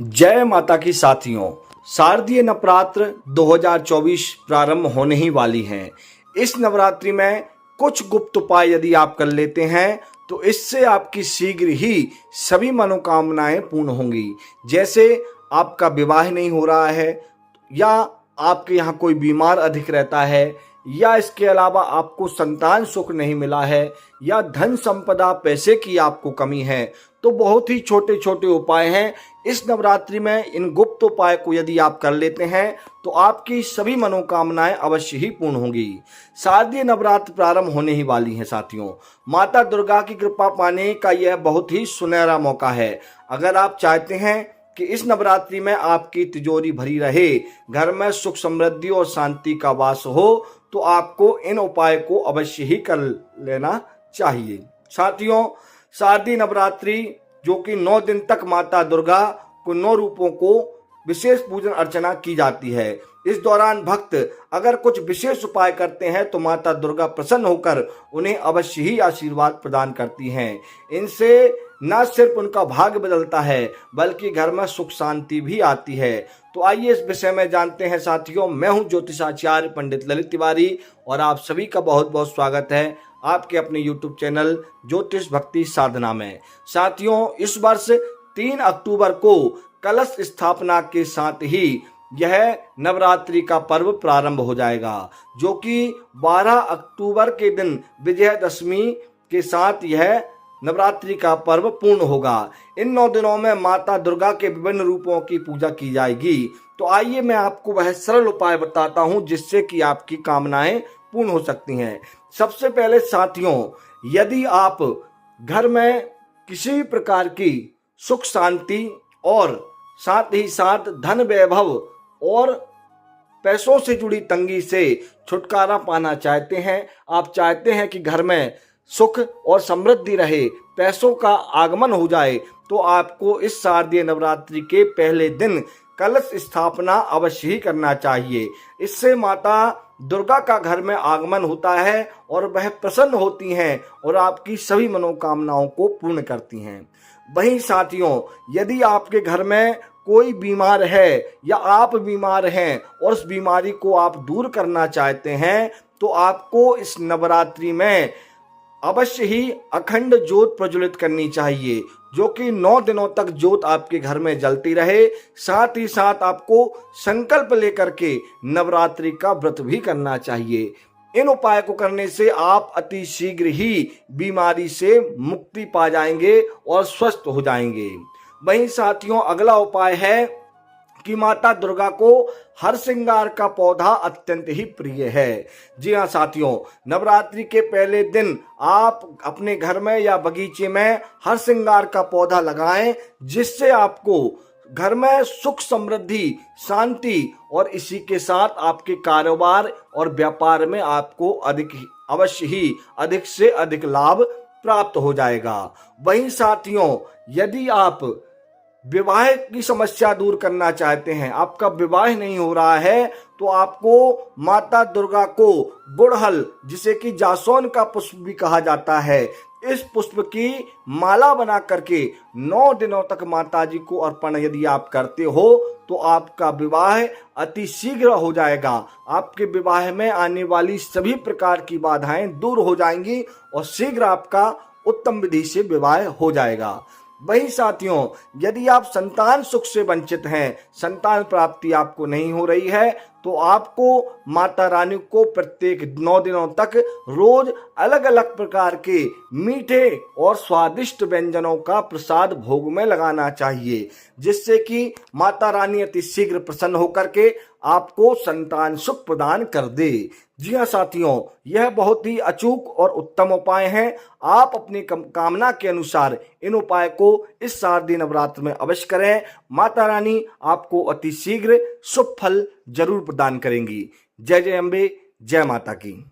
जय माता की साथियों, शारदीय नवरात्र 2024 प्रारंभ होने ही वाली हैं। इस नवरात्रि में कुछ गुप्त उपाय यदि आप कर लेते हैं तो इससे आपकी शीघ्र ही सभी मनोकामनाएं पूर्ण होंगी। जैसे आपका विवाह नहीं हो रहा है, या आपके यहाँ कोई बीमार अधिक रहता है, या इसके अलावा आपको संतान सुख नहीं मिला है, या धन संपदा पैसे की आपको कमी है, तो बहुत ही छोटे छोटे उपाय हैं। इस नवरात्रि में इन गुप्त उपाय को यदि आप कर लेते हैं तो आपकी सभी मनोकामनाएं अवश्य ही पूर्ण होंगी। शारदीय नवरात्र प्रारंभ होने ही वाली हैं साथियों। माता दुर्गा की कृपा पाने का यह बहुत ही सुनहरा मौका है। अगर आप चाहते हैं कि इस नवरात्रि में आपकी तिजोरी भरी रहे, घर में सुख समृद्धि और शांति का वास हो, तो आपको इन उपाय को अवश्य ही कर लेना चाहिए। साथियों, शारदीय नवरात्रि जो कि 9 दिन तक माता दुर्गा को 9 रूपों को विशेष पूजन अर्चना की जाती है। इस दौरान भक्त अगर कुछ विशेष उपाय करते हैं तो माता दुर्गा प्रसन्न होकर उन्हें अवश्य ही आशीर्वाद प्रदान करती हैं। इनसे न सिर्फ उनका भाग्य बदलता है बल्कि घर में सुख शांति भी आती है। तो आइए इस विषय में जानते हैं साथियों। मैं हूं ज्योतिषाचार्य पंडित ललित तिवारी और आप सभी का बहुत बहुत स्वागत है आपके अपने YouTube चैनल ज्योतिष भक्ति साधना में। साथियों, इस वर्ष 3 अक्टूबर को कलश स्थापना के साथ ही यह नवरात्रि का पर्व प्रारंभ हो जाएगा, जो कि 12 अक्टूबर के दिन विजयदशमी के साथ यह नवरात्रि का पर्व पूर्ण होगा। इन 9 दिनों में माता दुर्गा के विभिन्न रूपों की पूजा की जाएगी। तो आइए मैं आपको वह सरल उपाय बताता हूं जिससे कि आपकी कामनाएं पूर्ण हो सकती हैं। सबसे पहले साथियों, यदि आप घर में किसी भी प्रकार की सुख शांति और साथ ही साथ धन वैभव और पैसों से जुड़ी तंगी से छुटकारा पाना चाहते हैं, आप चाहते हैं कि घर में सुख और समृद्धि रहे, पैसों का आगमन हो जाए, तो आपको इस शारदीय नवरात्रि के पहले दिन कलश स्थापना अवश्य ही करना चाहिए। इससे माता दुर्गा का घर में आगमन होता है और वह प्रसन्न होती हैं और आपकी सभी मनोकामनाओं को पूर्ण करती हैं। वहीं साथियों, यदि आपके घर में कोई बीमार है या आप बीमार हैं और उस बीमारी को आप दूर करना चाहते हैं, तो आपको इस नवरात्रि में अवश्य ही अखंड ज्योत प्रज्वलित करनी चाहिए, जो कि 9 दिनों तक ज्योत आपके घर में जलती रहे। साथ ही साथ आपको संकल्प लेकर के नवरात्रि का व्रत भी करना चाहिए। इन उपाय को करने से आप अति शीघ्र ही बीमारी से मुक्ति पा जाएंगे और स्वस्थ हो जाएंगे। वहीं साथियों, अगला उपाय है कि माता दुर्गा को हर श्रृंगार का पौधा अत्यंत ही प्रिय है। जी हाँ साथियों, नवरात्रि के पहले दिन आप अपने घर में या बगीचे में हर श्रृंगार का पौधा लगाएं, जिससे आपको घर में सुख समृद्धि शांति और इसी के साथ आपके कारोबार और व्यापार में आपको अधिक से अधिक लाभ प्राप्त हो जाएगा। वहीं साथियों, यदि आप विवाह की समस्या दूर करना चाहते हैं, आपका विवाह नहीं हो रहा है, तो आपको माता दुर्गा को गुड़हल, जिसे कि जासौन का पुष्प भी कहा जाता है, इस पुष्प की माला बना करके 9 दिनों तक माता जी को अर्पण यदि आप करते हो तो आपका विवाह अति शीघ्र हो जाएगा। आपके विवाह में आने वाली सभी प्रकार की बाधाएं दूर हो जाएंगी और शीघ्र आपका उत्तम विधि से विवाह हो जाएगा। वहीं साथियों, यदि आप संतान सुख से वंचित हैं, संतान प्राप्ति आपको नहीं हो रही है, तो आपको माता रानी को प्रत्येक 9 दिनों तक रोज अलग अलग प्रकार के मीठे और स्वादिष्ट व्यंजनों का प्रसाद भोग में लगाना चाहिए, जिससे कि माता रानी अति शीघ्र प्रसन्न होकर के आपको संतान सुख प्रदान कर दे। जी हाँ साथियों, यह बहुत ही अचूक और उत्तम उपाय हैं। आप अपनी कामना के अनुसार इन उपाय को इस शारदीय नवरात्र में अवश्य करें। माता रानी आपको अति शीघ्र शुभ फल जरूर प्रदान करेंगी। जय जय अम्बे, जय माता की।